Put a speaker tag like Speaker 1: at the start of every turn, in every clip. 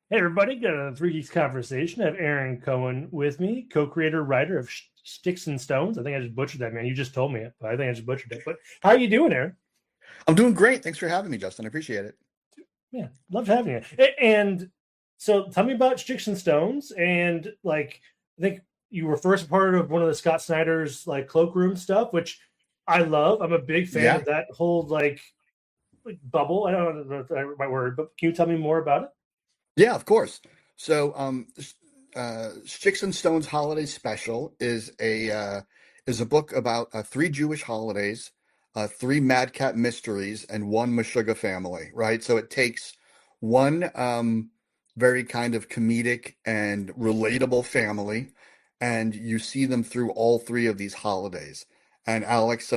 Speaker 1: Hey everybody, got a Three Geeks conversation. I have Aaron Cohen with me, co-creator, writer of Schticks and Stones. I think I just butchered that, man. You just told me it, but I think I just butchered it. But how are you doing, Aaron?
Speaker 2: I'm doing great. Thanks for having me, Justin. I appreciate it.
Speaker 1: Yeah, loved having you. And so tell me about Sticks and Stones. And like, I think you were first part of one of the Scott Snyder's like cloakroom stuff, which I love. I'm a big fan
Speaker 2: Yeah,
Speaker 1: of that whole like bubble. I don't know if that's the right word, but can you tell me more about it?
Speaker 2: yeah, of course. So, Schticks and Stones Holiday Special is a book about three Jewish holidays, three madcap mysteries, and one Meshuggah family. Right. So it takes one very kind of comedic and relatable family, and you see them through all three of these holidays. And Alex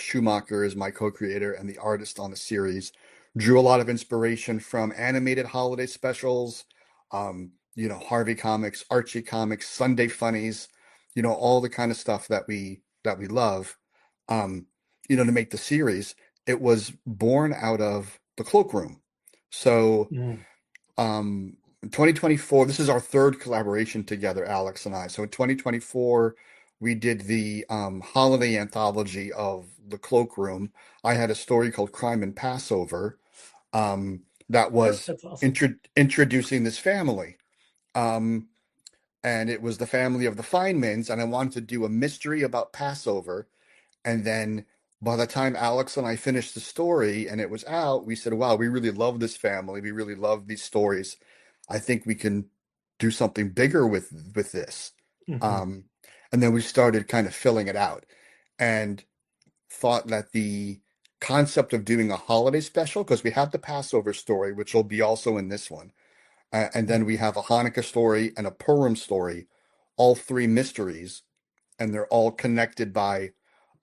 Speaker 2: Schumacher is my co-creator and the artist on the series. Drew a lot of inspiration from animated holiday specials, Harvey Comics, Archie Comics, Sunday Funnies, all the kind of stuff that we love. To make the series, it was born out of the Cloakroom. So,
Speaker 1: Mm.
Speaker 2: in 2024, this is our third collaboration together, Alex and I. So in 2024, we did the holiday anthology of the Cloakroom. I had a story called Crime and Passover that was
Speaker 1: That's awesome.
Speaker 2: introducing this family. Um, and it was the family of the Feynmans, and I wanted to do a mystery about Passover. And then by the time Alex and I finished the story and it was out, we said, wow, we really love this family. We really love these stories. I think we can do something bigger with this.
Speaker 1: Hmm.
Speaker 2: Um, and then we started kind of filling it out and thought that the concept of doing a holiday special, because we have the Passover story, which will be also in this one, and then we have a Hanukkah story and a Purim story, all three mysteries, and they're all connected by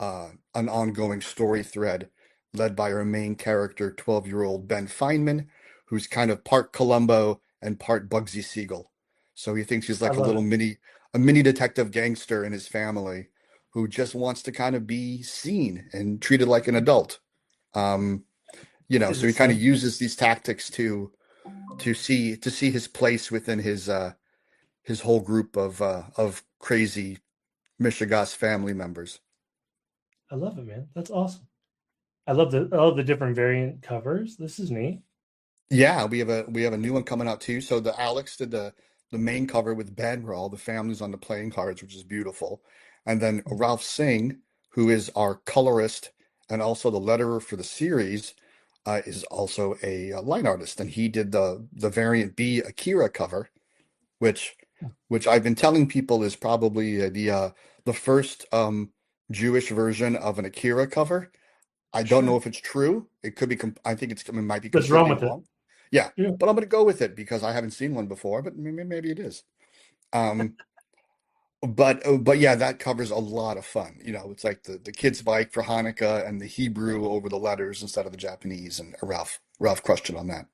Speaker 2: an ongoing story thread led by our main character, 12-year-old Ben Feynman, who's kind of part Columbo and part Bugsy Siegel. So he thinks he's
Speaker 1: I
Speaker 2: like
Speaker 1: love it.
Speaker 2: a mini detective gangster in his family who just wants to kind of be seen and treated like an adult. Um,
Speaker 1: Is
Speaker 2: so
Speaker 1: it
Speaker 2: he kind of
Speaker 1: so?
Speaker 2: uses these tactics to see his place within his whole group of crazy Michigas family members.
Speaker 1: I love it, man. That's awesome. I love the different variant covers. This is neat.
Speaker 2: Yeah, we have a new one coming out too. So the Alex did the main cover with Ben, where all the families on the playing cards, which is beautiful. And then Ralph Singh, who is our colorist and also the letterer for the series, is also a line artist, and he did the variant B Akira cover, which which I've been telling people is probably the first Jewish version of an Akira cover. I don't know
Speaker 1: Sure.
Speaker 2: if it's true. It could be. I think it might be
Speaker 1: What's wrong
Speaker 2: completely
Speaker 1: with it?
Speaker 2: wrong. Yeah,
Speaker 1: Yeah.
Speaker 2: but I'm going to go with it because I haven't seen one before. But maybe it is. Um, but yeah, that covers a lot of fun. It's like the kids' bike for Hanukkah and the Hebrew over the letters instead of the Japanese. And Ralph crushed it on that.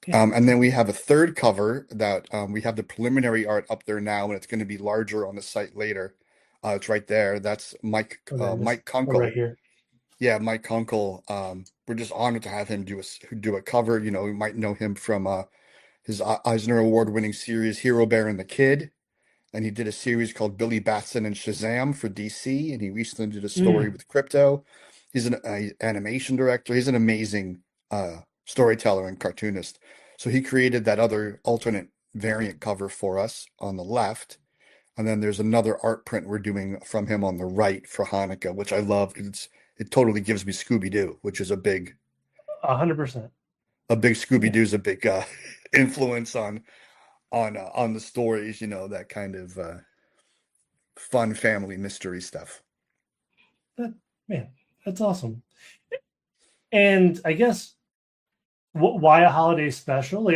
Speaker 1: Yeah.
Speaker 2: And then we have a third cover that we have the preliminary art up there now, and it's going to be larger on the site later. It's right there. That's
Speaker 1: And then just
Speaker 2: Mike
Speaker 1: right
Speaker 2: Kunkel.
Speaker 1: here.
Speaker 2: Yeah, Mike Kunkel. We're just honored to have him do a cover. We might know him from his Eisner Award-winning series Hero Bear and the Kid, and he did a series called Billy Batson and Shazam for DC, and he recently did a story
Speaker 1: Mm.
Speaker 2: with Crypto. He's an animation director. He's an amazing storyteller and cartoonist. So he created that other alternate variant cover for us on the left. And then there's another art print we're doing from him on the right for Hanukkah, which I love because it totally gives me Scooby-Doo, which is
Speaker 1: 100%. Yeah.
Speaker 2: Scooby-Doo's a big influence on the stories, that kind of fun family mystery stuff.
Speaker 1: That, man, that's awesome. And I guess why a holiday special?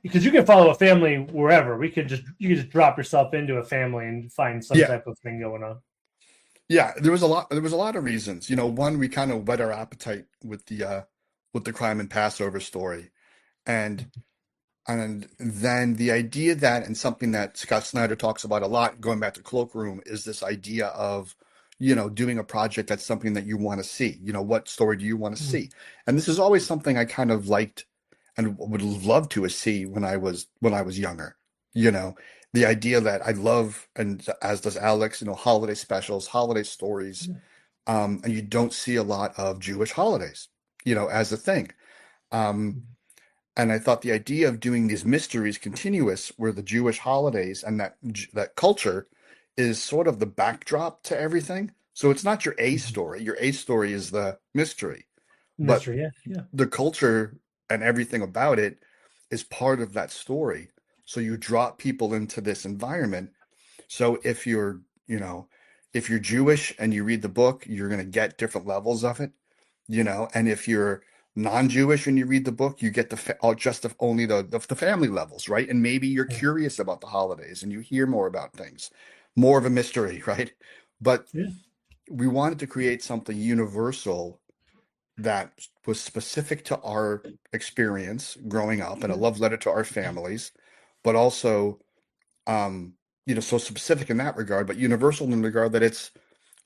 Speaker 1: Because you can follow a family wherever. You could just drop yourself into a family and find some
Speaker 2: Yeah,
Speaker 1: type of thing going on.
Speaker 2: yeah. There was a lot of reasons. One, we kind of whet our appetite with the crime and Passover story, and And then the idea that, and something that Scott Snyder talks about a lot, going back to Cloakroom, is this idea of, doing a project that's something that you want to see. What story do you want to
Speaker 1: Mm.
Speaker 2: see? And this is always something I kind of liked and would love to see when I was younger. You know, the idea that I love, and as does Alex, holiday specials, holiday stories,
Speaker 1: Yeah.
Speaker 2: and you don't see a lot of Jewish holidays, as a thing. Um, and I thought the idea of doing these mysteries continuous, where the Jewish holidays and that culture is sort of the backdrop to everything. So it's not your A story. Your A story is the mystery, but
Speaker 1: Mystery, yeah, yeah.
Speaker 2: the culture and everything about it is part of that story. So you drop people into this environment. So if you're Jewish and you read the book, you're going to get different levels of it, and if you're non-Jewish and you read the book, you get only the family levels, right? And maybe you're
Speaker 1: Yeah.
Speaker 2: curious about the holidays and you hear more about things, more of a mystery, right? But
Speaker 1: Yeah.
Speaker 2: we wanted to create something universal that was specific to our experience growing up and a
Speaker 1: Yeah.
Speaker 2: love letter to our families, but also, um, so specific in that regard, but universal in the regard that it's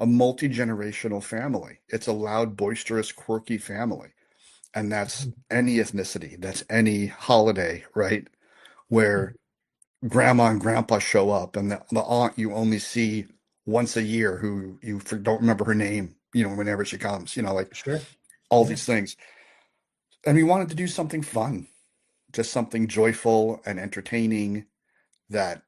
Speaker 2: a multi-generational family. It's a loud, boisterous, quirky family. And that's any ethnicity, that's any holiday, right? Where grandma and grandpa show up and the aunt you only see once a year who don't remember her name, whenever she comes, like
Speaker 1: Sure.
Speaker 2: all
Speaker 1: Yeah.
Speaker 2: these things. And we wanted to do something fun, just something joyful and entertaining that,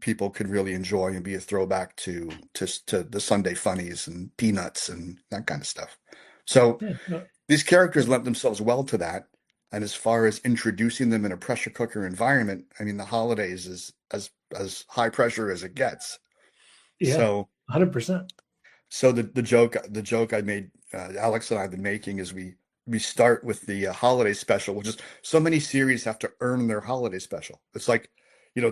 Speaker 2: people could really enjoy and be a throwback to the Sunday funnies and Peanuts and that kind of stuff. So
Speaker 1: Yeah. No,
Speaker 2: these characters lent themselves well to that. And as far as introducing them in a pressure cooker environment, I mean, the holidays is as high pressure as it gets.
Speaker 1: yeah.
Speaker 2: So
Speaker 1: 100%.
Speaker 2: the joke I made, Alex and I have been making, is we start with the holiday special, which is so many series have to earn their holiday special. It's like,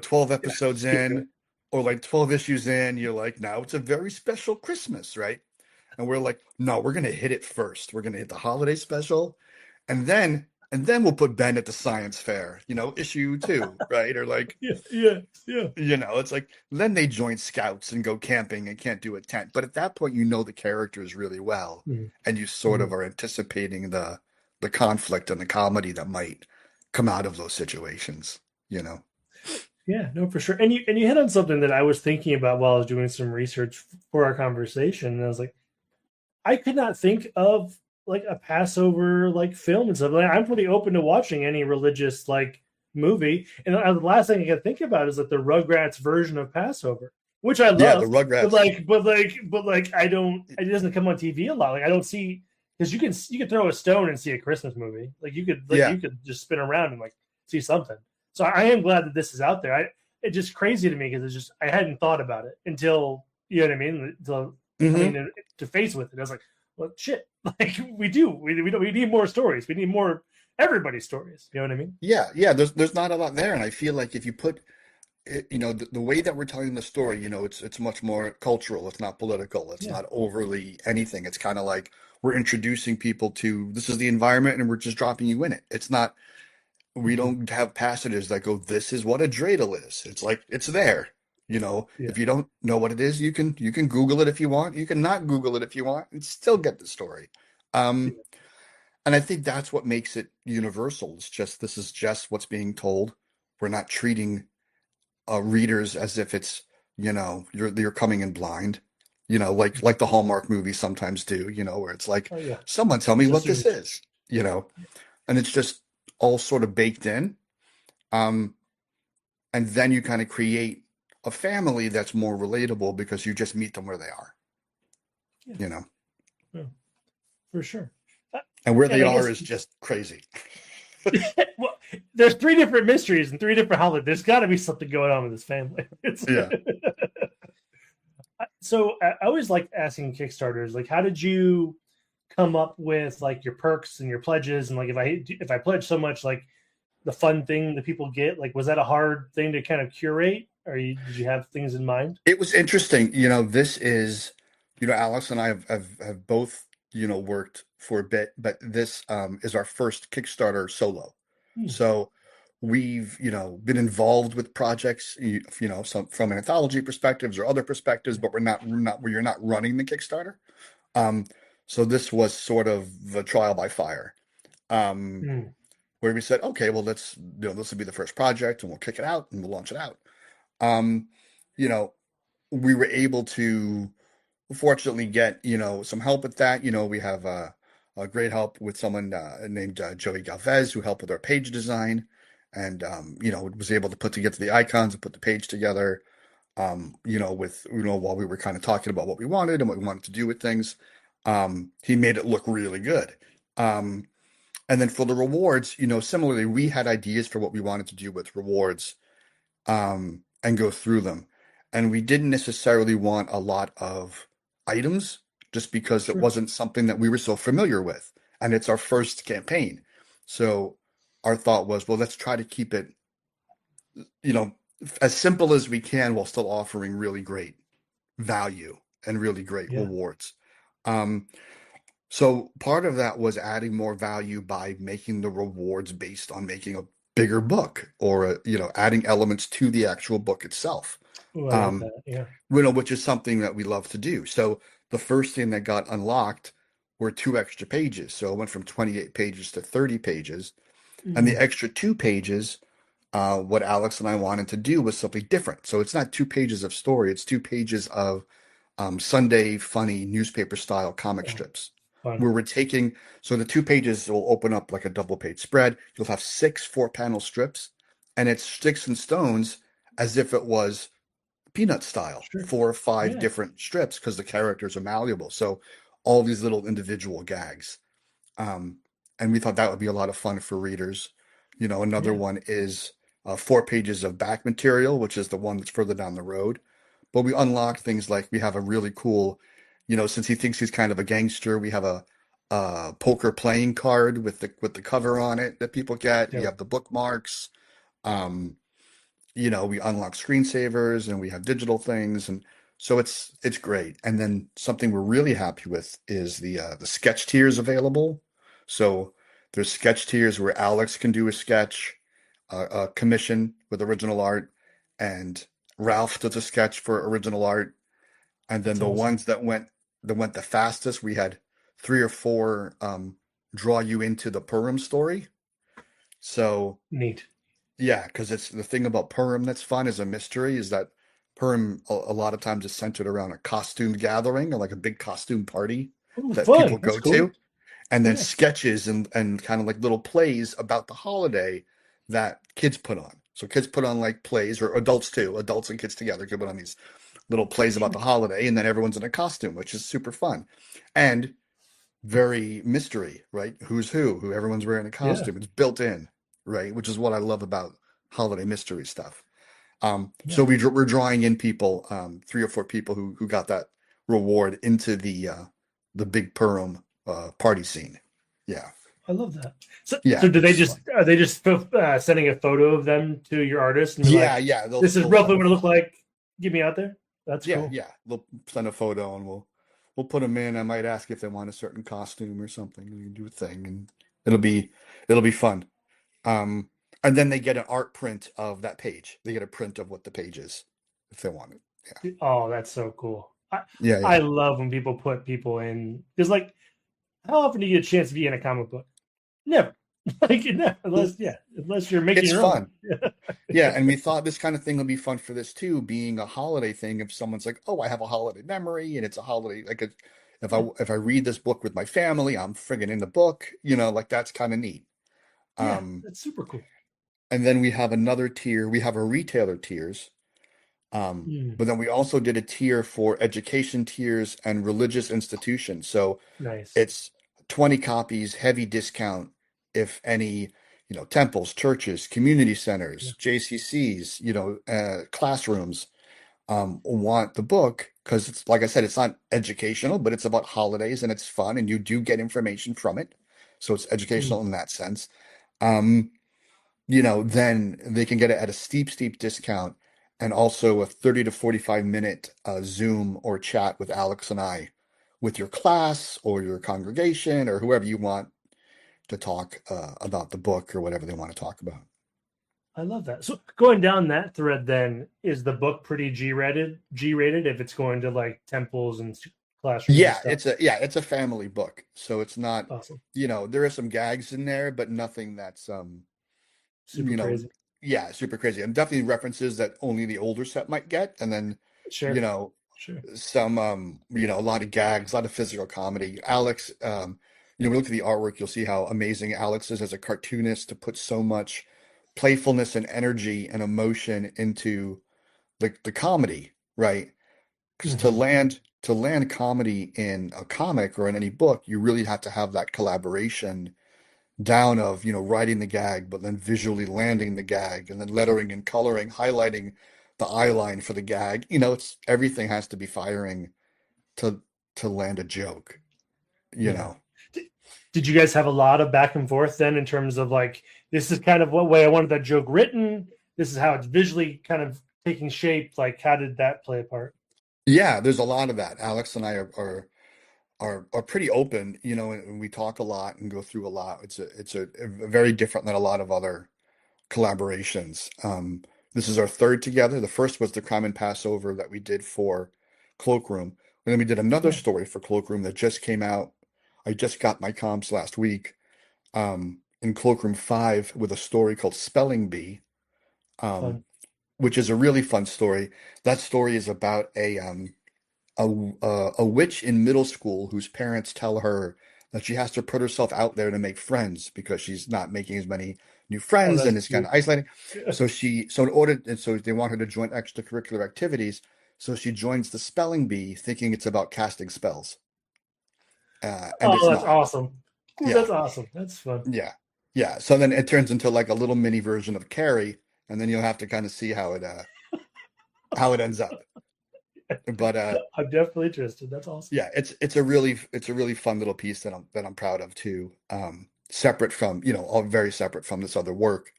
Speaker 2: 12 episodes
Speaker 1: Yeah.
Speaker 2: in or like 12 issues in, you're like, now it's a very special Christmas, right? And we're like, no, we're gonna hit it first. We're gonna hit the holiday special, and then we'll put Ben at the science fair, issue two, right? Or like,
Speaker 1: Yeah. Yeah. Yeah.
Speaker 2: it's like then they join scouts and go camping and can't do a tent. But at that point, the characters really well,
Speaker 1: Mhm.
Speaker 2: and you sort of
Speaker 1: Mhm.
Speaker 2: are anticipating the conflict and the comedy that might come out of those situations, you know.
Speaker 1: Yeah, no, for sure. And you hit on something that I was thinking about while I was doing some research for our conversation. And I was like, I could not think of like a Passover like film and stuff. Like, I'm pretty open to watching any religious like movie. And the last thing I can think about is like the Rugrats version of Passover, which I
Speaker 2: Yeah, the
Speaker 1: love. But
Speaker 2: Rugrats.
Speaker 1: like, I don't. It doesn't come on TV a lot. Like I don't see because you can throw a stone and see a Christmas movie.
Speaker 2: Yeah.
Speaker 1: you could just spin around and like see something. So I am glad that this is out there. It's just crazy to me because it's just I hadn't thought about it until you know what I mean. Until coming
Speaker 2: Hmm.
Speaker 1: to face with it, I was like, well, shit. Like we need more stories. We need more everybody's stories. You know what I mean?
Speaker 2: Yeah, yeah. There's not a lot there, and I feel like if you put it, the way that we're telling the story, it's much more cultural. It's not political. It's
Speaker 1: Yeah.
Speaker 2: not overly anything. It's kind of like we're introducing people to this is the environment, and we're just dropping you in it. It's not. We
Speaker 1: Mhm.
Speaker 2: don't have passages that go, "This is what a dreidel is." It's like it's there.
Speaker 1: Yeah.
Speaker 2: If you don't know what it is, you can Google it if you want. You can not Google it if you want, and still get the story.
Speaker 1: Yeah.
Speaker 2: Um, and I think that's what makes it universal. It's just this is just what's being told. We're not treating readers as if it's you're coming in blind, like the Hallmark movies sometimes do, where it's like,
Speaker 1: Oh yeah.
Speaker 2: someone tell me
Speaker 1: Just
Speaker 2: what this
Speaker 1: assume.
Speaker 2: is, and it's just all sort of baked in. Um, and then you kind of create a family that's more relatable because you just meet them where they are,
Speaker 1: Yeah.
Speaker 2: you know,
Speaker 1: Yeah, for sure. Uh,
Speaker 2: and where
Speaker 1: and
Speaker 2: they
Speaker 1: I
Speaker 2: are
Speaker 1: guess
Speaker 2: is just crazy.
Speaker 1: well, there's three different mysteries and three different holidays. There's got to be something going on with this family.
Speaker 2: Yeah.
Speaker 1: So I always like asking Kickstarters, like, how did you come up with like your perks and your pledges, and like if I pledge so much, like the fun thing that people get, like was that a hard thing to kind of curate, or did you have things in mind?
Speaker 2: It was interesting. This is, Alex and I have both, worked for a bit, but this is our first Kickstarter solo.
Speaker 1: Hmm.
Speaker 2: So we've, been involved with projects, some from an anthology perspectives or other perspectives, but we're not running the Kickstarter. Um, so this was sort of the trial by fire. Um,
Speaker 1: Hmm.
Speaker 2: where we said, okay, well, this will be the first project and we'll kick it out and we'll launch it out. Um, you know, we were able to fortunately get, some help with that. We have a great help with someone named Joey Galvez who helped with our page design and, was able to put together the icons and put the page together, while we were kind of talking about what we wanted and what we wanted to do with things. He made it look really good. And then for the rewards, similarly, we had ideas for what we wanted to do with rewards, and go through them. And we didn't necessarily want a lot of items just because it
Speaker 1: Sure.
Speaker 2: wasn't something that we were so familiar with. And it's our first campaign. So our thought was, well, let's try to keep it, you know, as simple as we can while still offering really great value and really great
Speaker 1: Yeah.
Speaker 2: rewards. Um, so part of that was adding more value by making the rewards based on making a bigger book or, adding elements to the actual book itself.
Speaker 1: Oh, I love
Speaker 2: Um,
Speaker 1: that. Yeah.
Speaker 2: which is something that we love to do. So the first thing that got unlocked were 2 extra pages. So it went from 28 pages to 30 pages. And the
Speaker 1: Mm,
Speaker 2: extra 2 pages, what Alex and I wanted to do was something different. So it's not 2 pages of story, it's 2 pages of Sunday funny newspaper style comic
Speaker 1: oh,
Speaker 2: strips.
Speaker 1: fun.
Speaker 2: Where we're taking, so the 2 pages will open up like a double page spread. You'll have 6 4-panel strips, and it's Sticks and Stones as if it was Peanut style,
Speaker 1: Sure.
Speaker 2: 4 or 5
Speaker 1: Yeah.
Speaker 2: different strips because the characters are malleable. So all these little individual gags. Um, and we thought that would be a lot of fun for readers. Another
Speaker 1: Yeah.
Speaker 2: one is 4 pages of back material, which is the one that's further down the road. But we unlock things like we have a really cool, since he thinks he's kind of a gangster, we have a poker playing card with the cover on it that people get. We
Speaker 1: Dope.
Speaker 2: have the bookmarks. Um, we unlock screensavers and we have digital things, and so it's great. And then something we're really happy with is the sketch tiers available. So there's sketch tiers where Alex can do a sketch, a commission with original art, and Ralph does a sketch for original art. And then
Speaker 1: That's
Speaker 2: the
Speaker 1: awesome.
Speaker 2: ones that went the fastest, we had 3 or 4 draw you into the Purim story. So
Speaker 1: Neat.
Speaker 2: yeah, because it's the thing about Purim that's fun as a mystery is that Purim a lot of times is centered around a costume gathering or like a big costume party
Speaker 1: Oh,
Speaker 2: that people
Speaker 1: fun. That's
Speaker 2: go
Speaker 1: cool.
Speaker 2: to, and then
Speaker 1: Yeah.
Speaker 2: sketches and kind of like little plays about the holiday that kids put on. So kids put on like plays, or adults too, adults and kids together could put on these little plays about
Speaker 1: Sure.
Speaker 2: the holiday, and then everyone's in a costume, which is super fun. And very mystery, right? Who's who everyone's wearing a
Speaker 1: Yeah.
Speaker 2: costume. It's built in, right? Which is what I love about holiday mystery stuff. So
Speaker 1: Yeah.
Speaker 2: we're drawing in people, 3 or 4 people who got that reward into the big Purim party scene. Yeah,
Speaker 1: I love that. So
Speaker 2: yeah,
Speaker 1: do they
Speaker 2: it's fun.
Speaker 1: just are they just sending a photo of them to your artist and you're
Speaker 2: Yeah,
Speaker 1: like,
Speaker 2: yeah. They'll
Speaker 1: this is
Speaker 2: they'll
Speaker 1: roughly
Speaker 2: send a
Speaker 1: what it looked like. Get me out there. That's
Speaker 2: yeah,
Speaker 1: cool.
Speaker 2: yeah. They'll send a photo and we'll put them in. I might ask if they want a certain costume or something. We can do a thing, and it'll be it'll be fun. Um, and then they get an art print of that page. They get a print of what the page is if they want it. Yeah.
Speaker 1: Oh, that's so cool.
Speaker 2: Yeah,
Speaker 1: I
Speaker 2: yeah.
Speaker 1: love when people put people in because like how often do you get a chance to be in a comic book? Never. Like never,
Speaker 2: Well,
Speaker 1: unless you're making
Speaker 2: it's
Speaker 1: your own.
Speaker 2: fun. Yeah, and we thought this kind of thing would be fun for this too, being a holiday thing. If someone's like, "Oh, I have a holiday memory," and it's a holiday, like if I
Speaker 1: Yeah.
Speaker 2: if I read this book with my family, I'm friggin' in the book. Like that's kind of neat.
Speaker 1: Yeah,
Speaker 2: Um,
Speaker 1: that's super cool.
Speaker 2: and then we have another tier. We have our retailer tiers.
Speaker 1: Mm,
Speaker 2: But then we also did a tier for education tiers and religious institutions. So
Speaker 1: nice.
Speaker 2: it's 20 copies, heavy discount if any, temples, churches, community
Speaker 1: Yeah.
Speaker 2: centers, JCCs, classrooms want the book because it's like I said, it's not educational, but it's about holidays and it's fun and you do get information from it. So it's
Speaker 1: Mm,
Speaker 2: educational in that sense. Um, then they can get it at a steep, steep discount and also a 30 to 45 minute Zoom or chat with Alex and I with your class or your congregation or whoever you want to talk about the book or whatever they want to talk about.
Speaker 1: I love that. So going down that thread, then is the book pretty G rated? G rated if it's going to like temples and classrooms and
Speaker 2: Yeah,
Speaker 1: stuff.
Speaker 2: it's a family book. So it's not,
Speaker 1: Awesome.
Speaker 2: there are some gags in there, but nothing that's
Speaker 1: Super
Speaker 2: you know,
Speaker 1: crazy.
Speaker 2: yeah, super crazy. And definitely references that only the older set might get. And then, you
Speaker 1: Sure.
Speaker 2: know,
Speaker 1: Sure.
Speaker 2: some a lot of gags, a lot of physical comedy. Alex, we look at the artwork, you'll see how amazing Alex is as a cartoonist to put so much playfulness and energy and emotion into the comedy, right? Because
Speaker 1: Hmm.
Speaker 2: to land comedy in a comic or in any book, you really have to have that collaboration down of, writing the gag, but then visually landing the gag and then lettering and coloring, highlighting the eye line for the gag. It's everything has to be firing to land a joke, you
Speaker 1: Yeah.
Speaker 2: know.
Speaker 1: Did, did you guys have a lot of back and forth then in terms of like, this is kind of what way I wanted that joke written? This is how it's visually kind of taking shape. Like, how did that play a part?
Speaker 2: Yeah, there's a lot of that. Alex and I are pretty open, and we talk a lot and go through a lot. It's a very different than a lot of other collaborations. This is our third together. The first was the Crime and Passover that we did for Cloakroom. And then we did another
Speaker 1: Yeah.
Speaker 2: story for Cloakroom that just came out. I just got my comps last week, in Cloakroom 5 with a story called Spelling Bee, um,
Speaker 1: Fun.
Speaker 2: which is a really fun story. That story is about a witch in middle school whose parents tell her that she has to put herself out there to make friends because she's not making as many new
Speaker 1: Oh,
Speaker 2: friends
Speaker 1: that's
Speaker 2: and it's kind
Speaker 1: cute.
Speaker 2: of isolating.
Speaker 1: Yeah.
Speaker 2: So they want her to join extracurricular activities. So she joins the spelling bee thinking it's about casting spells. And it's
Speaker 1: Oh, that's
Speaker 2: not.
Speaker 1: awesome. Ooh,
Speaker 2: Yeah.
Speaker 1: that's awesome. That's fun.
Speaker 2: Yeah. Yeah. So then it turns into like a little mini version of Carrie, and then you'll have to kind of see how it ends up. But
Speaker 1: I'm definitely interested. That's awesome.
Speaker 2: yeah, it's a really fun little piece that I'm proud of too. Separate from, all very separate from this other work.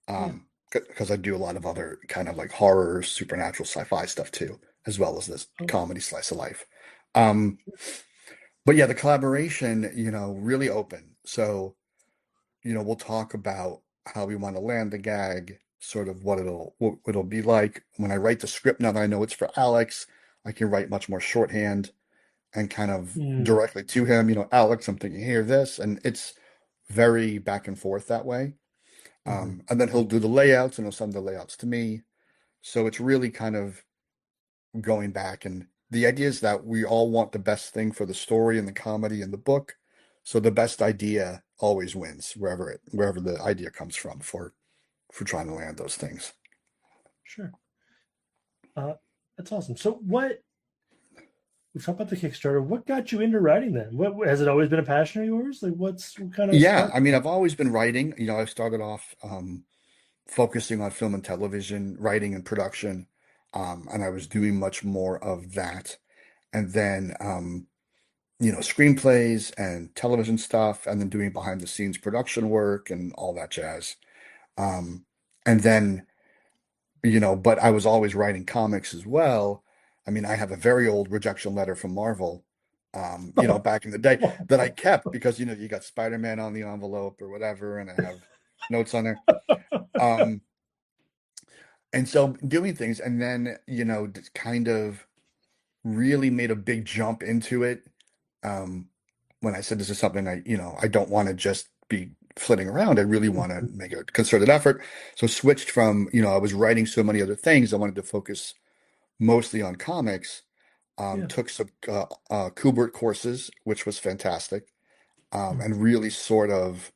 Speaker 1: Yeah.
Speaker 2: Because I do a lot of other kind of like horror, supernatural, sci-fi stuff too, as well as this
Speaker 1: Oh,
Speaker 2: comedy slice of life. Um, but yeah, the collaboration, really open. So, we'll talk about how we want to land the gag, sort of what it'll be like. When I write the script, now that I know it's for Alex, I can write much more shorthand and kind of
Speaker 1: mm,
Speaker 2: directly to him, Alex, I'm thinking here, this, and it's very back and forth that way.
Speaker 1: mhm.
Speaker 2: And then he'll do the layouts and he'll send the layouts to me. So it's really kind of going back. And the idea is that we all want the best thing for the story and the comedy and the book. So the best idea always wins wherever the idea comes from for trying to land those things.
Speaker 1: Sure. Uh, that's awesome. So, we talked about the Kickstarter. What got you into writing then? What has it always been a passion of yours? Like, what kind of
Speaker 2: Yeah, I
Speaker 1: sparked
Speaker 2: mean,
Speaker 1: that?
Speaker 2: I've always been writing. I started off focusing on film and television, writing and production, and I was doing much more of that. And then, screenplays and television stuff, and then doing behind the scenes production work and all that jazz. Um, and then, but I was always writing comics as well. I mean, I have a very old rejection letter from Marvel, back in the day that I kept because, you got Spider-Man on the envelope or whatever, and I have notes on there. Um, and so doing things, and then, kind of really made a big jump into it. Um, when I said this is something I don't want to just be flitting around. I really want to make a concerted effort. So switched from, I was writing so many other things. I wanted to focus mostly on comics.
Speaker 1: Yeah.
Speaker 2: Took some Kubert courses, which was fantastic,
Speaker 1: Mm,
Speaker 2: and really sort of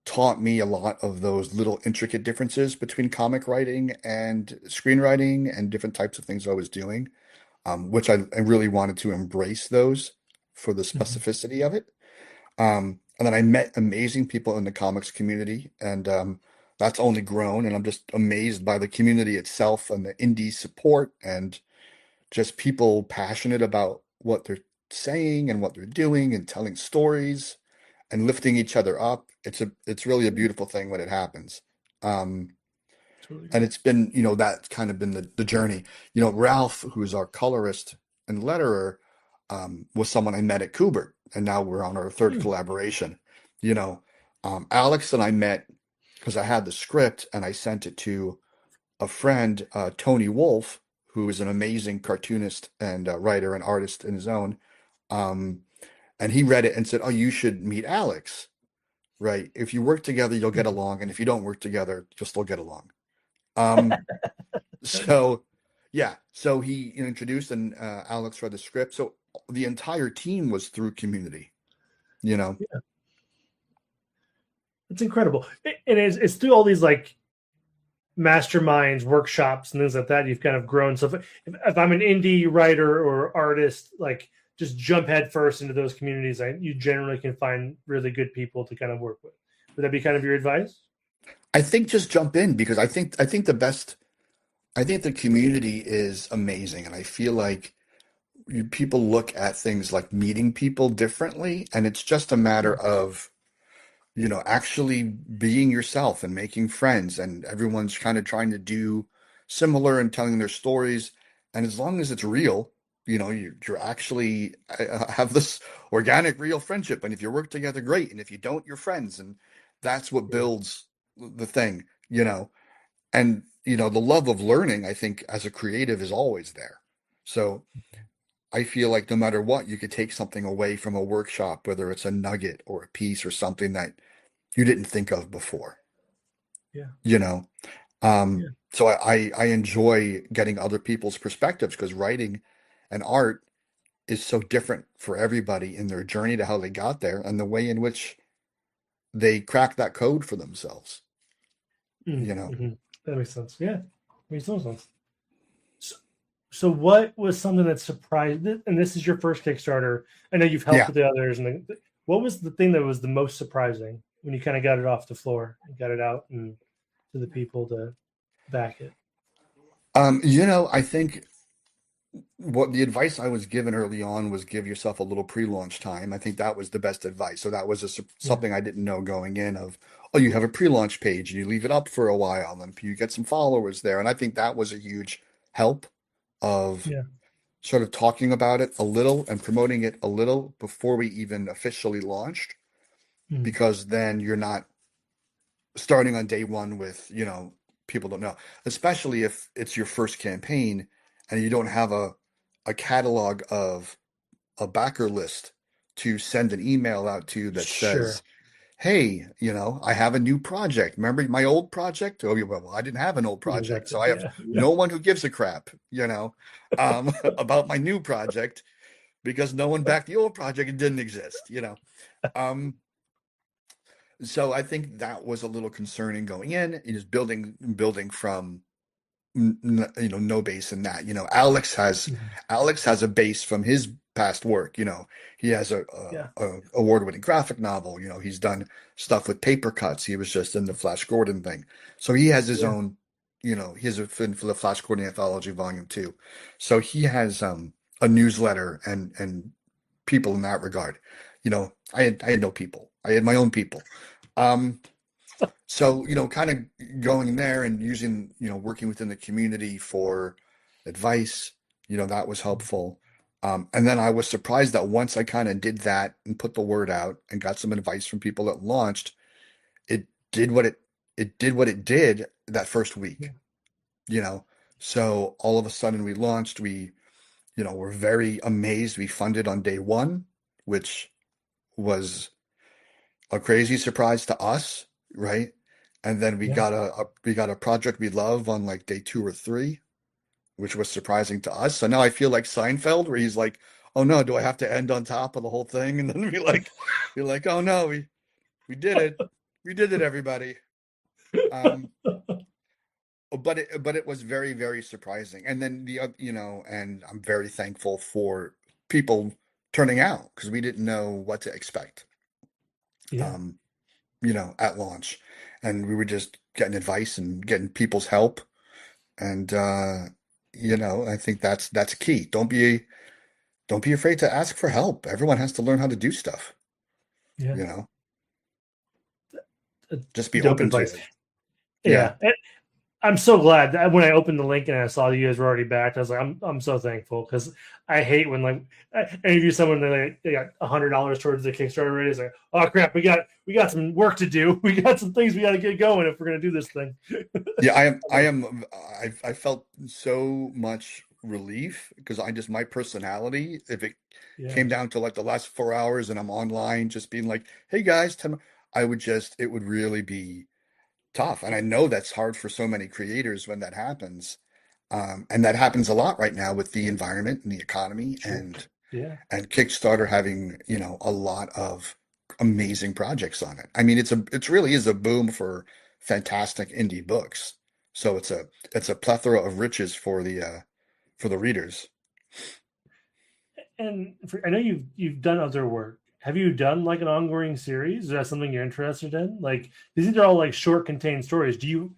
Speaker 2: taught me a lot of those little intricate differences between comic writing and screenwriting and different types of things I was doing, which I really wanted to embrace those for the
Speaker 1: mhm.
Speaker 2: specificity of it. And then I met amazing people in the comics community, and that's only grown. And I'm just amazed by the community itself and the indie support and just people passionate about what they're saying and what they're doing and telling stories and lifting each other up. It's really a
Speaker 1: Yeah,
Speaker 2: beautiful thing when it happens. Um,
Speaker 1: totally
Speaker 2: and
Speaker 1: agree.
Speaker 2: it's been, that's kind of been the journey. Ralph, who's our colorist and letterer, was someone I met at Kubert, and now we're on our third
Speaker 1: Mm,
Speaker 2: collaboration. You know, Alex and I met because I had the script and I sent it to a friend, Tony Wolf, who is an amazing cartoonist and writer and artist in his own. And he read it and said, "Oh, you should meet Alex, right? If you work together, you'll get along, and if you don't work together, you'll still get along." Um, so yeah, so he introduced, and Alex read the script. So the entire team was through community, you know.
Speaker 1: Yeah. It's incredible. And it's through all these like masterminds, workshops, and things like that you've kind of grown. So if I'm an indie writer or artist, like just jump head first into those communities. You generally can find really good people to kind of work with. Would that be kind of your advice?
Speaker 2: I think just jump in, because I think the community is amazing, and I feel like people look at things like meeting people differently, and it's just a matter of actually being yourself and making friends, and everyone's kind of trying to do similar and telling their stories. And as long as it's real, you're actually have this organic, real friendship. And if you work together, great. And if you don't, you're friends. And that's what builds the thing, and, the love of learning, I think, as a creative is always there. So I feel like no matter what, you could take something away from a workshop, whether it's a nugget or a piece or something that you didn't think of before,
Speaker 1: Yeah. Yeah.
Speaker 2: So I enjoy getting other people's perspectives, because writing and art is so different for everybody in their journey to how they got there and the way in which they crack that code for themselves.
Speaker 1: Mm-hmm. That makes sense. Yeah. Makes total sense. So what was something that surprised, and this is your first Kickstarter, I know you've helped with the others, and what was the thing that was the most surprising when you kind of got it off the floor and got it out and to the people to back it?
Speaker 2: I think what the advice I was given early on was give yourself a little pre-launch time. I think that was the best advice. So that was something I didn't know going in of, oh, you have a pre-launch page and you leave it up for a while and you get some followers there. And I think that was a huge help of sort of talking about it a little and promoting it a little before we even officially launched, because then you're not starting on day one with, people don't know, especially if it's your first campaign and you don't have a catalog of a backer list to send an email out to that says, hey, I have a new project. Remember my old project? Oh, well, I didn't have an old project. So I have no one who gives a crap, about my new project, because no one backed the old project. It didn't exist, So I think that was a little concerning going in. It is building from no base in that. Alex has a base from his past work. He has a award-winning graphic novel. He's done stuff with paper cuts. He was just in the Flash Gordon thing, so he has his own. He has a fin for the Flash Gordon Anthology Volume 2, so he has a newsletter and people in that regard. I had no people. I had my own people. So, kind of going there and using, working within the community for advice, that was helpful. And then I was surprised that once I kind of did that and put the word out and got some advice from people that launched, it did what it did that first week, So all of a sudden we launched, we, were very amazed. We funded on day one, which was a crazy surprise to us, right? And then we got a project we love on like day 2 or 3, which was surprising to us. So now I feel like Seinfeld, where he's like, "Oh no, do I have to end on top of the whole thing?" And then we're like, "Oh no, we did it, everybody." But it was very, very surprising. And then and I'm very thankful for people turning out, because we didn't know what to expect. At launch, and we were just getting advice and getting people's help. And, I think that's key. Don't be afraid to ask for help. Everyone has to learn how to do stuff, just be open to it.
Speaker 1: Yeah. I'm so glad that when I opened the link and I saw you guys were already backed, I was like, I'm so thankful, because I hate when I interview someone that they got $100 towards the Kickstarter already. It's like, oh crap, we got some work to do. We got some things we got to get going if we're gonna do this thing.
Speaker 2: Yeah, I felt so much relief because my personality, if it
Speaker 1: Yeah.
Speaker 2: came down to like the last 4 hours and I'm online just being like, hey guys, I would just, it would really be tough. And I know that's hard for so many creators when that happens. And that happens a lot right now with the environment and the economy
Speaker 1: Sure. Yeah.
Speaker 2: and Kickstarter having, a lot of amazing projects on it. I mean, it really is a boom for fantastic indie books. So it's a plethora of riches for the readers.
Speaker 1: And I know you've done other work. Have you done like an ongoing series? Is that something you're interested in? Like these are all like short, contained stories. Do you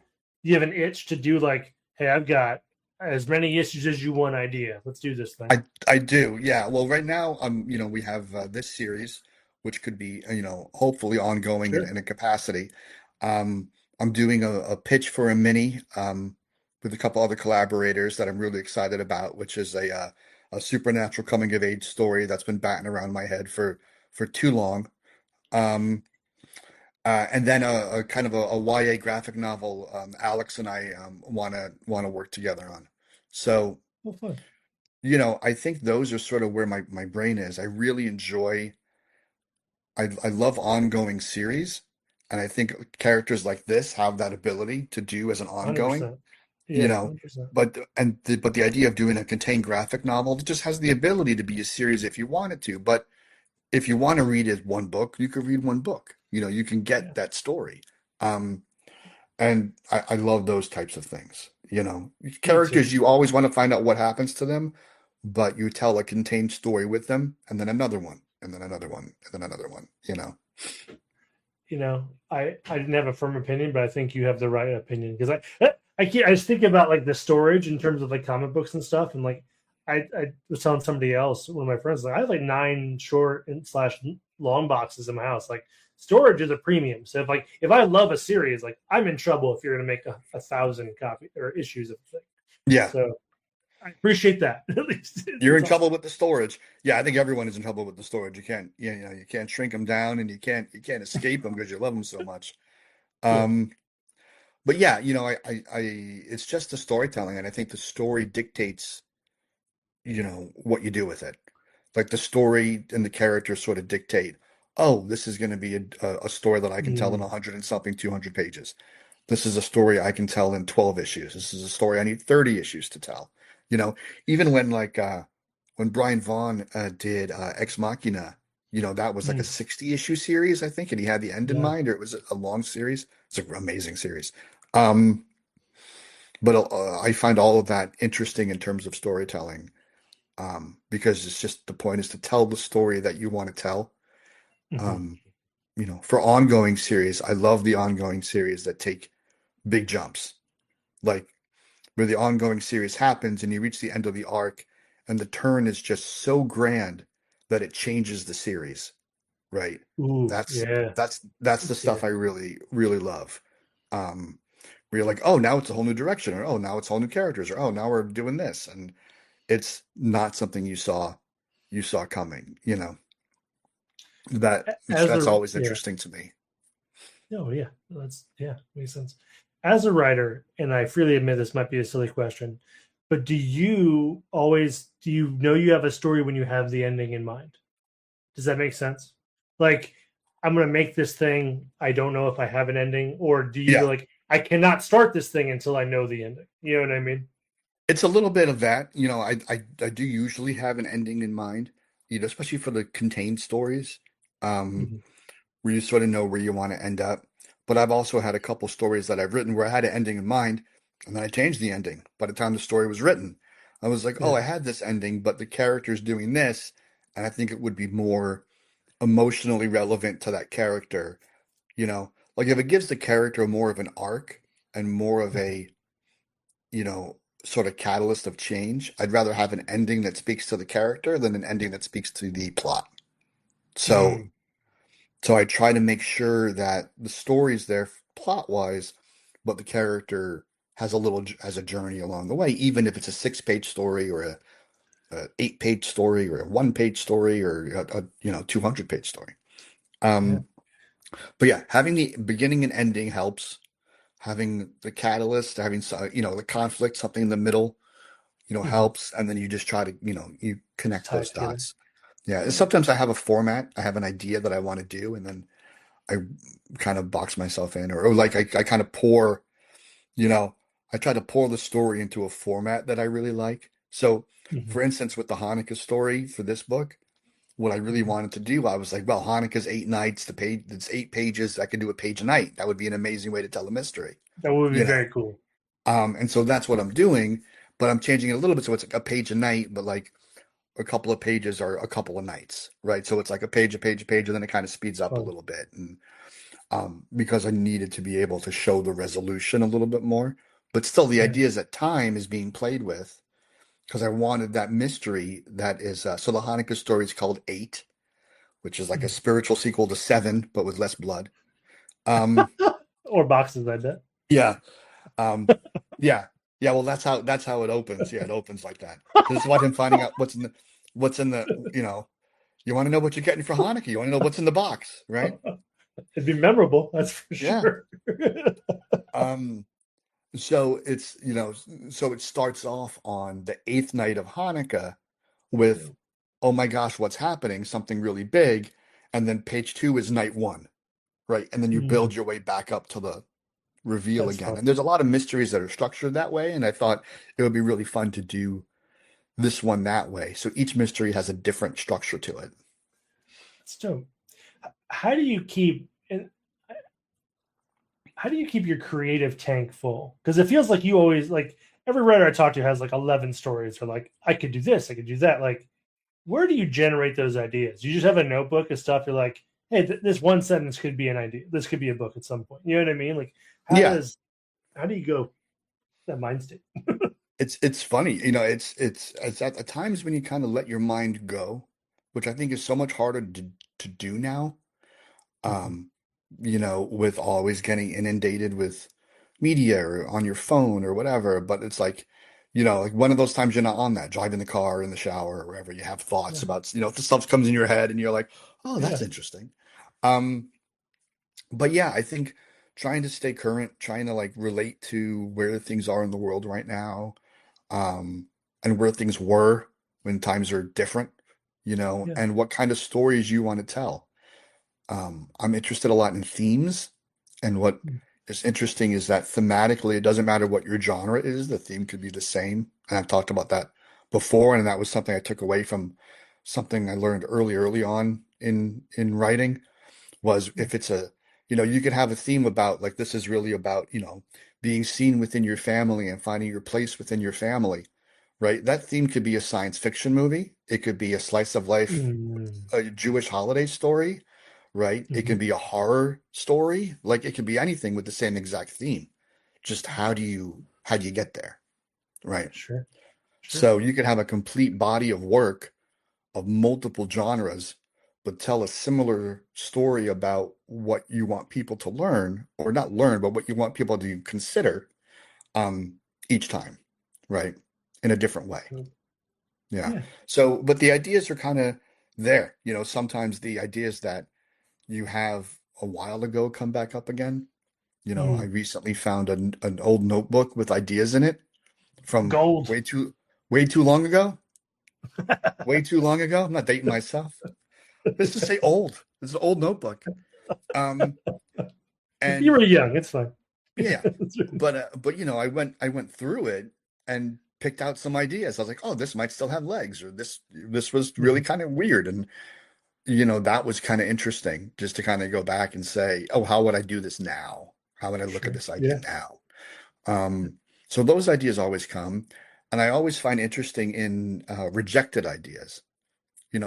Speaker 1: have an itch to do like, hey, I've got as many issues as you want idea. Let's do this thing.
Speaker 2: I do, yeah. Well, right now, we have this series, which could be, hopefully ongoing
Speaker 1: Sure.
Speaker 2: in a capacity. I'm doing a pitch for a mini with a couple other collaborators that I'm really excited about, which is a supernatural coming of age story that's been batting around my head for too long. Um, and then a kind of a YA graphic novel, Alex and I wanna work together on. So.
Speaker 1: Well, fun.
Speaker 2: I think those are sort of where my brain is. I really enjoy, I love ongoing series, and I think characters like this have that ability to do as an ongoing,
Speaker 1: 100%.
Speaker 2: you
Speaker 1: Yeah,
Speaker 2: know,
Speaker 1: 100%.
Speaker 2: but the idea of doing a contained graphic novel just has the ability to be a series if you want it to. But if you want to read it one book, you could read one book. You can get
Speaker 1: Yeah,
Speaker 2: that story. Um, and I love those types of things.
Speaker 1: me too.
Speaker 2: Characters, you always want to find out what happens to them, but you tell a contained story with them, and then another one, and then another one, and then another one.
Speaker 1: I didn't have a firm opinion, but I think you have the right opinion because I just think about like the storage in terms of like comic books and stuff, and like I was telling somebody else, one of my friends, like I have like 9 short and slash long boxes in my house. Like storage is a premium. So if I love a series, like I'm in trouble if you're gonna make a thousand copy or issues of the thing.
Speaker 2: Yeah,
Speaker 1: So I appreciate that. At least
Speaker 2: you're
Speaker 1: it's
Speaker 2: in
Speaker 1: awesome.
Speaker 2: trouble with the storage. Yeah, I think everyone is in trouble with the storage. You can't shrink them down, and you can't escape them because you love them so much.
Speaker 1: Yeah.
Speaker 2: Um, but yeah, it's just the storytelling, and I think the story dictates, what you do with it. Like the story and the characters sort of dictate, oh, this is going to be a story that I can tell in
Speaker 1: Mm,
Speaker 2: 100 and something, 200 pages. This is a story I can tell in 12 issues. This is a story I need 30 issues to tell. You know, even when Brian Vaughan did Ex Machina, that was like a
Speaker 1: mm,
Speaker 2: 60 issue series, I think, and he had the end in
Speaker 1: yeah.
Speaker 2: mind, or it was a long series. It's an amazing series. Um, but I find all of that interesting in terms of storytelling, because it's just the point is to tell the story that you want to tell.
Speaker 1: Hmm.
Speaker 2: Um, for ongoing series, I love the ongoing series that take big jumps, like where the ongoing series happens and you reach the end of the arc, and the turn is just so grand that it changes the series, right?
Speaker 1: Ooh,
Speaker 2: That's
Speaker 1: yeah,
Speaker 2: that's the
Speaker 1: yeah.
Speaker 2: stuff I really really love. Um, where you're like, oh, now it's a whole new direction, or oh, now it's whole new characters, or oh, now we're doing this, and it's not something you saw coming.
Speaker 1: As
Speaker 2: That's
Speaker 1: a
Speaker 2: always
Speaker 1: yeah,
Speaker 2: interesting to me.
Speaker 1: oh yeah, that's yeah, makes sense. As a writer, and I freely admit this might be a silly question, but do you know you have a story when you have the ending in mind? Does that make sense? Like, I'm gonna make this thing. I don't know if I have an ending, or do you
Speaker 2: Yeah,
Speaker 1: like I cannot start this thing until I know the ending? You know what I mean?
Speaker 2: it's a little bit of that. I do usually have an ending in mind, especially for the contained stories, um,
Speaker 1: Mhm.
Speaker 2: where you sort of know where you want to end up. But I've also had a couple stories that I've written where I had an ending in mind, and then I changed the ending by the time the story was written. I was like, oh,
Speaker 1: Yeah.
Speaker 2: I had this ending, but the character's doing this, and I think it would be more emotionally relevant to that character. Like if it gives the character more of an arc and more of
Speaker 1: Mhm.
Speaker 2: a, sort of catalyst of change, I'd rather have an ending that speaks to the character than an ending that speaks to the plot. So,
Speaker 1: Mm.
Speaker 2: so I try to make sure that the story's there plot wise, but the character has a journey along the way, even if it's a 6-page story or a 8-page story or a 1-page story or a 200-page story.
Speaker 1: Yeah.
Speaker 2: Um, but yeah, having the beginning and ending helps. Having the catalyst, having the conflict, something in the middle,
Speaker 1: Mhm.
Speaker 2: helps, and then you just try to, you
Speaker 1: Just
Speaker 2: connect
Speaker 1: tie
Speaker 2: those
Speaker 1: it together.
Speaker 2: dots. Yeah, and
Speaker 1: Yeah.
Speaker 2: sometimes I have a format, I have an idea that I want to do, and then I kind of box myself in, or like I kind of pour, you know, I try to pour the story into a format that I really like. So,
Speaker 1: Mhm.
Speaker 2: for instance, with the Hanukkah story for this book, what I really
Speaker 1: Mhm.
Speaker 2: wanted to do, I was like, well, Hanukkah's 8 nights, it's 8 pages. I could do a page a night. That would be an amazing way to tell a mystery,
Speaker 1: That would be
Speaker 2: you know.
Speaker 1: very cool.
Speaker 2: And so that's what I'm doing, but I'm changing it a little bit so it's like a page a night, but like a couple of pages are a couple of nights, right? So it's like a page, a page, a page, and then it kind of speeds up a
Speaker 1: Fun.
Speaker 2: little bit. And because I needed to be able to show the resolution a little bit more, but still the
Speaker 1: Yeah.
Speaker 2: ideas at time is being played with because I wanted that mystery that is, so the Hanukkah story is called Eight, which is like a
Speaker 1: Mhm.
Speaker 2: spiritual sequel to Seven, but with less blood. Um,
Speaker 1: Or boxes, I bet.
Speaker 2: yeah, yeah, yeah. Well, that's how it opens. Yeah, it opens like that because it's about him finding out what's in the. You want to know what you're getting for Hanukkah. You want to know what's in the box, right?
Speaker 1: It'd be memorable, that's for
Speaker 2: Yeah.
Speaker 1: sure.
Speaker 2: Um, so so it starts off on the eighth night of Hanukkah with,
Speaker 1: Yeah.
Speaker 2: oh my gosh, what's happening? Something really big. And then page two is night one, right? And then you build
Speaker 1: Mhm.
Speaker 2: your way back up to the reveal
Speaker 1: That's
Speaker 2: again.
Speaker 1: fun.
Speaker 2: And there's a lot of mysteries that are structured that way. And I thought it would be really fun to do this one that way. So each mystery has a different structure to it.
Speaker 1: That's dope. How do you keep how do you keep your creative tank full? Because it feels like you always like every writer I talk to has like 11 stories or like I could do this, I could do that. Like, where do you generate those ideas? You just have a notebook of stuff. You're like, hey, this one sentence could be an idea. This could be a book at some point. You know what I mean? Like,
Speaker 2: Yeah,
Speaker 1: how do you go that mind state?
Speaker 2: it's funny. It's at the times when you kind of let your mind go, which I think is so much harder to do now.
Speaker 1: Mhm.
Speaker 2: um, with always getting inundated with media or on your phone or whatever. But it's like, like one of those times you're not on that, driving the car, in the shower, or wherever you have thoughts
Speaker 1: Yeah,
Speaker 2: about, the stuff comes in your head and you're like, oh, that's
Speaker 1: yeah,
Speaker 2: interesting. Um, but yeah, I think trying to stay current, trying to like relate to where things are in the world right now, um, and where things were when times are different,
Speaker 1: yeah.
Speaker 2: and what kind of stories you want to tell. I'm interested a lot in themes, and what
Speaker 1: Mm.
Speaker 2: is interesting is that thematically, it doesn't matter what your genre is, the theme could be the same. And I've talked about that before, and that was something I took away from something I learned early on in writing was
Speaker 1: Yeah.
Speaker 2: if it's you could have a theme about like this is really about, being seen within your family and finding your place within your family, right? That theme could be a science fiction movie. It could be a slice of life,
Speaker 1: Mm.
Speaker 2: a Jewish holiday story, right? It can
Speaker 1: Mhm.
Speaker 2: be a horror story. Like it could be anything with the same exact theme. Just how do you get there, right?
Speaker 1: Sure, sure.
Speaker 2: So you could have a complete body of work of multiple genres, but tell a similar story about what you want people to learn, or not learn, but what you want people to consider um, each time, right? In a different way.
Speaker 1: Mm.
Speaker 2: Yeah.
Speaker 1: Yeah.
Speaker 2: So, but the ideas are kind of there. Sometimes the ideas that you have a while ago come back up again. I
Speaker 1: Mm.
Speaker 2: recently found an old notebook with ideas in it from
Speaker 1: Gold.
Speaker 2: way too long ago. Way too long ago. I'm not dating myself. Let's just say old. It's an old notebook. Um,
Speaker 1: You
Speaker 2: and
Speaker 1: were young. It's fine.
Speaker 2: yeah, but I went through it and picked out some ideas. I was like, oh, this might still have legs, or this was really
Speaker 1: Mhm.
Speaker 2: kind of weird, and that was kind of interesting just to kind of go back and say, oh, how would I do this now? How would I look at
Speaker 1: Sure.
Speaker 2: this idea
Speaker 1: Yeah.
Speaker 2: now? So those ideas always come, and I always find interesting in rejected ideas.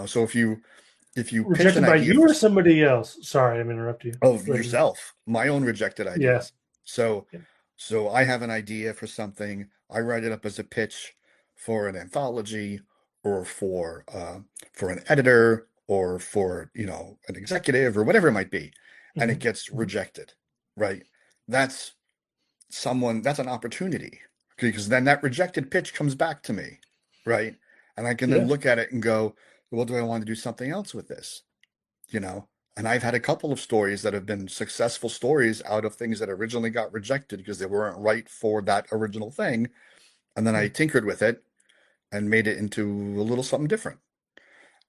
Speaker 2: So if you pitch an
Speaker 1: Rejected by
Speaker 2: idea
Speaker 1: you
Speaker 2: for
Speaker 1: or somebody else? Sorry, I'm interrupt you.
Speaker 2: of
Speaker 1: Like,
Speaker 2: yourself, my own rejected
Speaker 1: yeah.
Speaker 2: ideas. So
Speaker 1: Yeah.
Speaker 2: so I have an idea for something, I write it up as a pitch for an anthology, or for an editor, or for an executive, or whatever it might be, and it
Speaker 1: Mhm.
Speaker 2: gets
Speaker 1: Mhm.
Speaker 2: rejected, right? That's that's an opportunity, because then that rejected pitch comes back to me, right? And I can then
Speaker 1: Yeah.
Speaker 2: look at it and go, well, do I want to do something else with this? you know and I've had a couple of stories that have been successful stories out of things that originally got rejected because they weren't right for that original thing, and then I
Speaker 1: Yeah.
Speaker 2: tinkered with it, and made it into a little something different.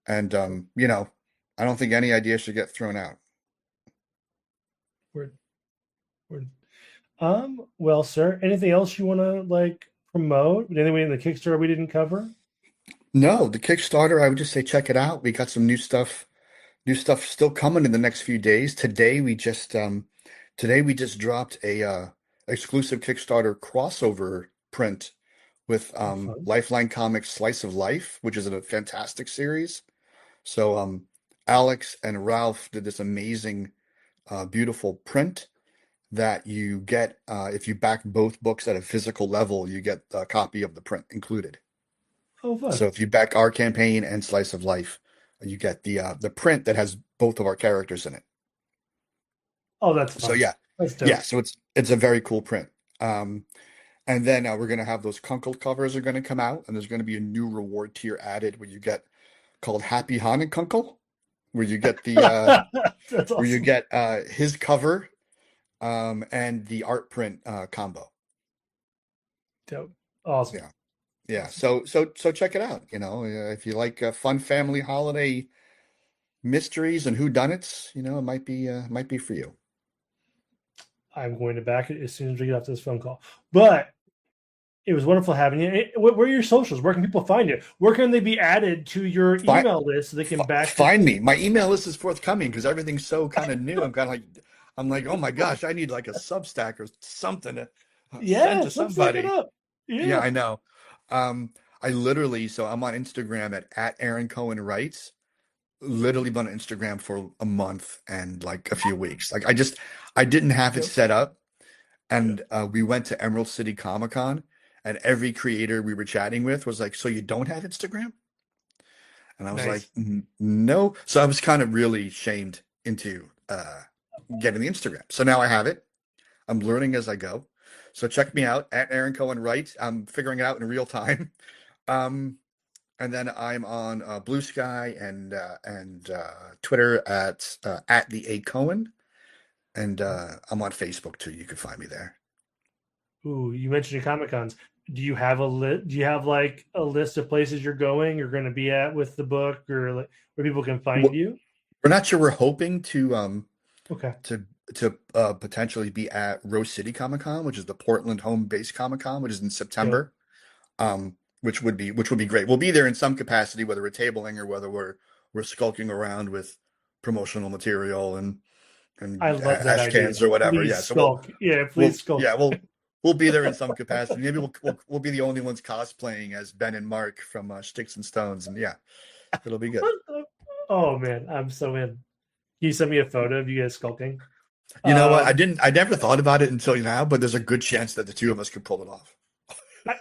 Speaker 2: And I don't think any idea should get thrown out.
Speaker 1: Word, word. Well, sir, anything else you want to like promote? Anything in the Kickstarter we didn't cover?
Speaker 2: No, the Kickstarter, I would just say check it out. We got some new stuff still coming in the next few days. Today we just dropped a exclusive Kickstarter crossover print with
Speaker 1: Oh, fun.
Speaker 2: Lifeline Comics Slice of Life, which is a fantastic series. So Alex and Ralph did this amazing beautiful print that you get if you back both books at a physical level, you get a copy of the print included.
Speaker 1: Oh, fun.
Speaker 2: So if you back our campaign and Slice of Life, you get the print that has both of our characters in it.
Speaker 1: Oh, that's
Speaker 2: So
Speaker 1: fun.
Speaker 2: yeah,
Speaker 1: That's
Speaker 2: yeah.
Speaker 1: dope.
Speaker 2: So it's a very cool print. And then we're gonna have those Kunkel covers are gonna come out, and there's gonna be a new reward tier added where you get called Happy Han and Kunkel, where you get the
Speaker 1: That's
Speaker 2: where you
Speaker 1: awesome.
Speaker 2: get his cover and the art print combo.
Speaker 1: Dope. Awesome.
Speaker 2: Yeah. Yeah,
Speaker 1: Awesome.
Speaker 2: so check it out. If you like fun family holiday mysteries and whodunits, it might be for you.
Speaker 1: I'm going to back it as soon as we get off this phone call. But it was wonderful having you. What are your socials? Where can people find you? Where can they be added to your
Speaker 2: Find
Speaker 1: email list so they can back the
Speaker 2: find me. My email list is forthcoming because everything's so kind of new. I'm like, oh my gosh, I need like a Substack or something to send
Speaker 1: Yeah,
Speaker 2: to
Speaker 1: let's stack it
Speaker 2: somebody.
Speaker 1: up.
Speaker 2: Yeah,
Speaker 1: Yeah.
Speaker 2: I know. I literally, so I'm on Instagram at Aaron Cohen Writes. Literally been on Instagram for a month and like a few weeks. Like I didn't have it
Speaker 1: Yep.
Speaker 2: set up,
Speaker 1: Yeah.
Speaker 2: and we went to Emerald City Comic Con, and every creator we were chatting with was like, "So you don't have Instagram?" And I was like,
Speaker 1: Nice.
Speaker 2: No." So I was kind of really shamed into getting the Instagram. So now I have it. I'm learning as I go. So check me out at Aaron Cohen Wright. I'm figuring it out in real time. Um, and then I'm on Blue Sky and Twitter at the A Cohen, and I'm on Facebook too. You can find me there.
Speaker 1: Ooh, you mentioned your Comic Cons. Do you have a list? Do you have like a list of places you're going or going to be at with the book, or like where people can find
Speaker 2: We're
Speaker 1: you?
Speaker 2: not sure. We're hoping
Speaker 1: Okay.
Speaker 2: to potentially be at Rose City Comic Con, which is the Portland home base Comic Con, which is in
Speaker 1: Dope.
Speaker 2: September. Which would be great. We'll be there in some capacity, whether we're tabling or whether we're skulking around with promotional material
Speaker 1: I
Speaker 2: and
Speaker 1: love that
Speaker 2: ash
Speaker 1: idea.
Speaker 2: cans or whatever.
Speaker 1: Please
Speaker 2: Yeah, so we'll
Speaker 1: skulk. Yeah,
Speaker 2: we'll
Speaker 1: please skulk.
Speaker 2: yeah we'll be there in some capacity. Maybe we'll be the only ones cosplaying as Ben and Mark from Sticks and Stones, and yeah, it'll be good.
Speaker 1: Oh man, I'm so in. Can you send me a photo of you guys skulking?
Speaker 2: You know what?
Speaker 1: Um,
Speaker 2: I never thought about it until now, but there's a good chance that the two of us could pull it off.
Speaker 1: I,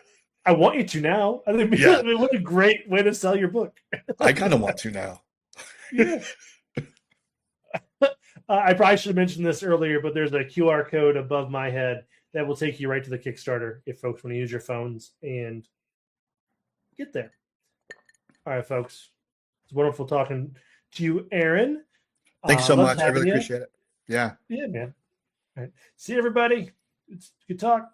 Speaker 1: I want you to now. I think
Speaker 2: Yeah,
Speaker 1: what a great way to sell your book.
Speaker 2: I kind of want to now.
Speaker 1: Yeah. I probably should have mentioned this earlier, but there's a QR code above my head that will take you right to the Kickstarter if folks want to use your phones and get there. All right, folks. It's wonderful talking to you, Aaron.
Speaker 2: Thanks so
Speaker 1: Love
Speaker 2: much. I really
Speaker 1: having you.
Speaker 2: appreciate it. Yeah.
Speaker 1: Yeah, man. All right. See you, everybody. It's good talk.